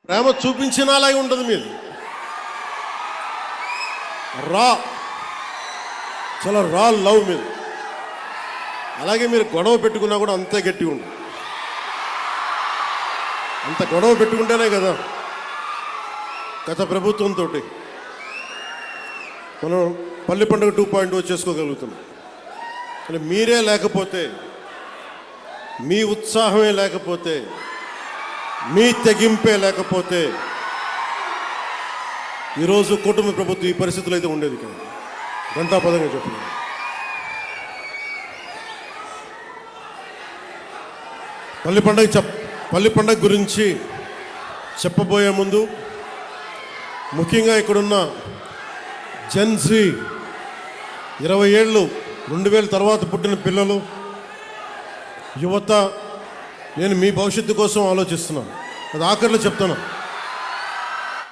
ప్రేమ చూపించినలాగే ఉంటుంది మీది. చాలా రా లవ్ మీద. అలాగే మీరు గొడవ పెట్టుకున్నా కూడా అంతే గట్టిగా ఉంటుంది. అంత గొడవ పెట్టుకుంటేనే కదా గత ప్రభుత్వంతో మనం పల్లి పండుగ 2.0 చేసుకోగలుగుతున్నాం. కానీ మీరే లేకపోతే, మీ ఉత్సాహమే లేకపోతే, మీ తెగింపే లేకపోతే ఈరోజు కుటుంబ ప్రభుత్వం ఈ పరిస్థితులు అయితే ఉండేది కాదు. గంటాపదంగా చెప్తున్నాను. పల్లి పండుగ గురించి చెప్పబోయే ముందు ముఖ్యంగా ఇక్కడున్న జెన్సీ 20 ఏళ్ళు 2000 తర్వాత పుట్టిన పిల్లలు, యువత, నేను మీ భవిష్యత్తు కోసం ఆలోచిస్తున్నాను. అది ఆఖరిలో చెప్తాను.